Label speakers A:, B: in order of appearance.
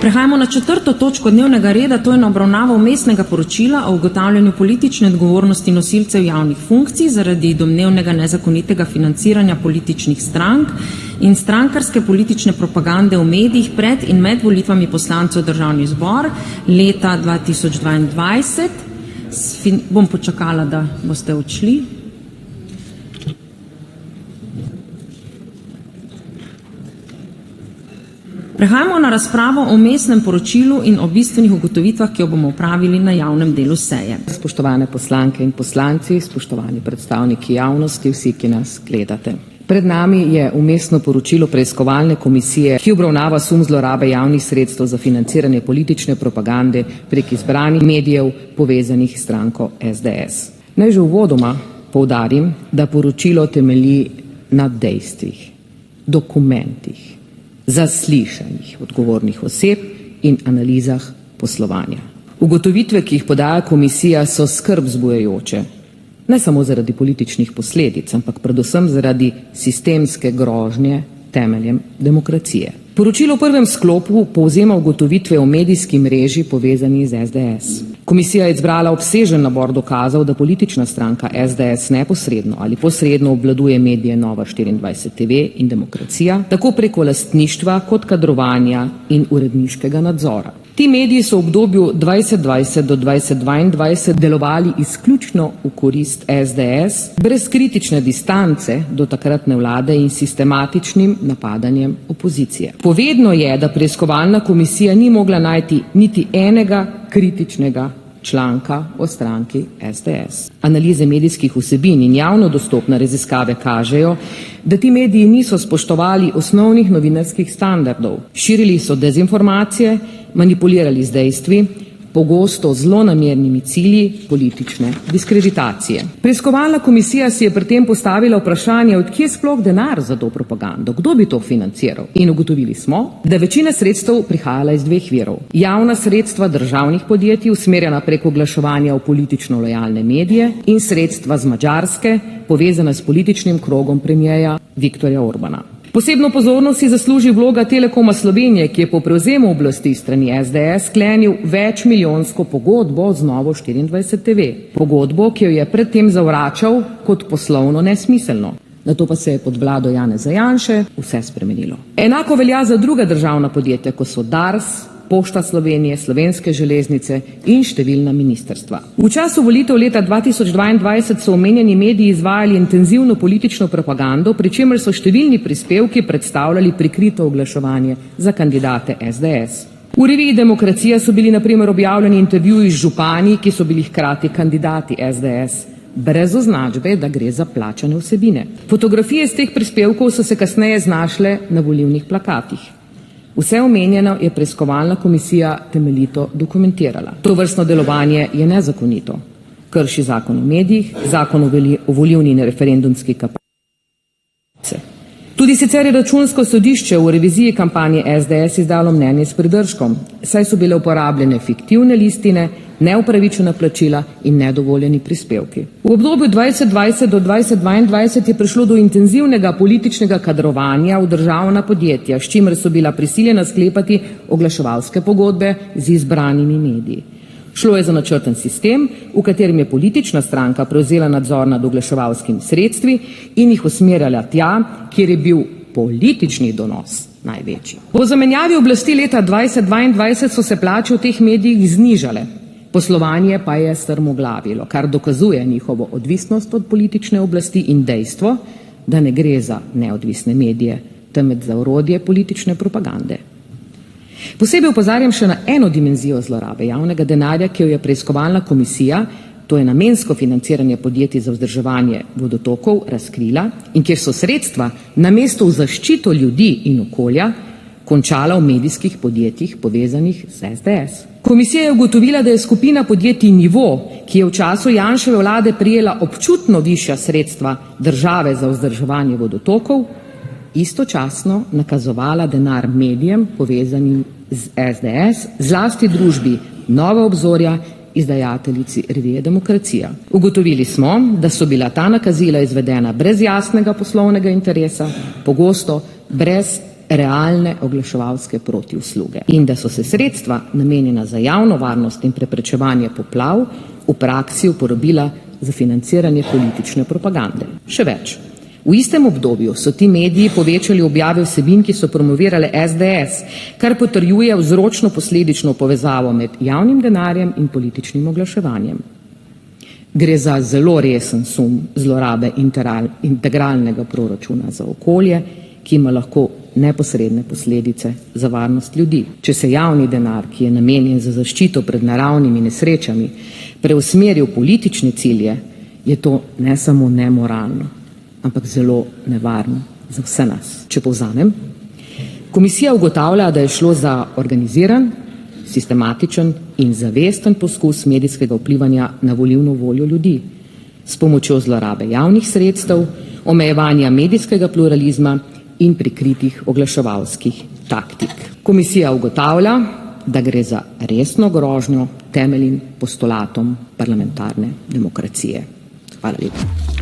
A: Prehajamo na 4. točko dnevnega reda, to je na obravnavo vmesnega poročila o ugotavljanju politične odgovornosti nosilcev javnih funkcij zaradi domnevnega nezakonitega financiranja političnih strank in strankarske politične propagande v medijih pred in med volitvami poslancev v Državni zbor leta 2022. Bom počakala, da boste odšli. Prehajamo na razpravo o vmesnem poročilu in o bistvenih ugotovitvah, ki jo bomo opravili na javnem delu seje.
B: Spoštovane poslanke in poslanci, spoštovani predstavniki javnosti, vsi, ki nas gledate. Pred nami je vmesno poročilo preiskovalne komisije, ki obravnava sum zlorabe javnih sredstev za financiranje politične propagande prek izbranih medijev povezanih s stranko SDS. Naj že uvodoma poudarim, da poročilo temelji na dejstvih, dokumentih, zaslišanjih odgovornih oseb in analizah poslovanja. Ugotovitve, ki jih podaja komisija, so skrb vzbujajoče, ne samo zaradi političnih posledic, ampak predvsem zaradi sistemske grožnje temeljem demokracije. Poročilo v prvem sklopu povzema ugotovitve o medijski mreži povezani z SDS. Komisija je izbrala obsežen nabor dokazov, da politična stranka SDS neposredno ali posredno obvladuje medije Nova24 TV in Demokracija, tako preko lastništva kot kadrovanja in uredniškega nadzora. Ti mediji so v obdobju 2020 do 2022 delovali izključno v korist SDS, brez kritične distance do takratne vlade in sistematičnim napadanjem opozicije. Povedno je, da preiskovalna komisija ni mogla najti niti enega kritičnega članka o stranki SDS. Analize medijskih vsebin in javno dostopne raziskave kažejo, da ti mediji niso spoštovali osnovnih novinarskih standardov. Širili so dezinformacije, manipulirali z dejstvi, pogosto zlonamernimi cilji politične diskreditacije. Preiskovalna komisija si je pri tem postavila vprašanje, od kje sploh denar za to propagando, kdo bi to financiral. In ugotovili smo, da večina sredstev prihajala iz dveh virov. Javna sredstva državnih podjetij, usmerjena preko oglaševanja v politično lojalne medije, in sredstva z Madžarske, povezana s političnim krogom premierja Viktorja Orbana. Posebno pozornost si zasluži vloga Telekoma Slovenije, ki je po prevzemu oblasti strani SDS sklenil večmilijonsko pogodbo z Novo24 TV. Pogodbo, ki jo je predtem zavračal kot poslovno nesmiselno. Nato pa se je pod vlado Janeza Janše vse spremenilo. Enako velja za druga državna podjetja, kot so Dars, Pošta Slovenije, Slovenske železnice in številna ministrstva. V času volitev leta 2022 so omenjeni mediji izvajali intenzivno politično propagando, pri čemer so številni prispevki predstavljali prikrito oglaševanje za kandidate SDS. V reviji Demokracija so bili na primer objavljeni intervjuji z župani, ki so bili hkrati kandidati SDS, brez označbe, da gre za plačane vsebine. Fotografije z teh prispevkov so se kasneje znašle na volilnih plakatih. Vse omenjeno je preiskovalna komisija temeljito dokumentirala. To vrstno delovanje je nezakonito. Krši zakon o medijih, zakon o volilni in referendumski kampanji. Tudi sicer je Računsko sodišče v reviziji kampanje SDS izdalo mnenje s pridržkom, saj so bile uporabljene fiktivne listine, neupravičena plačila in nedovoljeni prispevki. V obdobju 2020 do 2022 je prišlo do intenzivnega političnega kadrovanja v državna podjetja, s čimer so bila prisiljena sklepati oglaševalske pogodbe z izbranimi mediji. Šlo je za načrten sistem, v katerem je politična stranka prevzela nadzor nad oglaševalskimi sredstvi in jih usmerjala tja, kjer je bil politični donos največji. Po zamenjavi oblasti leta 2022 so se plače v teh medijih znižale. Poslovanje pa je strmoglavilo, kar dokazuje njihovo odvisnost od politične oblasti in dejstvo, da ne gre za neodvisne medije, temveč za orodje politične propagande. Posebej opozarjam še na eno dimenzijo zlorabe javnega denarja, ki jo je preiskovalna komisija, to je namensko financiranje podjetij za vzdrževanje vodotokov, razkrila in kjer so sredstva namesto v zaščito ljudi in okolja končala v medijskih podjetjih povezanih z SDS. Komisija je ugotovila, da je skupina podjetij Nivo, ki je v času Janševe vlade prijela občutno višja sredstva države za vzdrževanje vodotokov, istočasno nakazovala denar medijem povezanim z SDS, zlasti družbi Nova obzorja, izdajateljici revije Demokracija. Ugotovili smo, da so bila ta nakazila izvedena brez jasnega poslovnega interesa, pogosto brez realne oglaševalske protiusluge in da so se sredstva, namenjena za javno varnost in preprečevanje poplav, v praksi uporabila za financiranje politične propagande. Še več. V istem obdobju so ti mediji povečali objave vsebin, ki so promovirale SDS, kar potrjuje vzročno-posledično povezavo med javnim denarjem in političnim oglaševanjem. Gre za zelo resen sum zlorabe integralnega proračuna za okolje, ki ima lahko neposredne posledice za varnost ljudi. Če se javni denar, ki je namenjen za zaščito pred naravnimi nesrečami, preusmeri v politične cilje, je to ne samo nemoralno, ampak zelo nevarno za vse nas. Če povzamem, komisija ugotavlja, da je šlo za organiziran, sistematičen in zavesten poskus medijskega vplivanja na volilno voljo ljudi s pomočjo zlorabe javnih sredstev, omejevanja medijskega pluralizma in prikritih oglaševalskih taktik. Komisija ugotavlja, da gre za resno grožnjo temeljnim postulatom parlamentarne demokracije. Hvala lepa.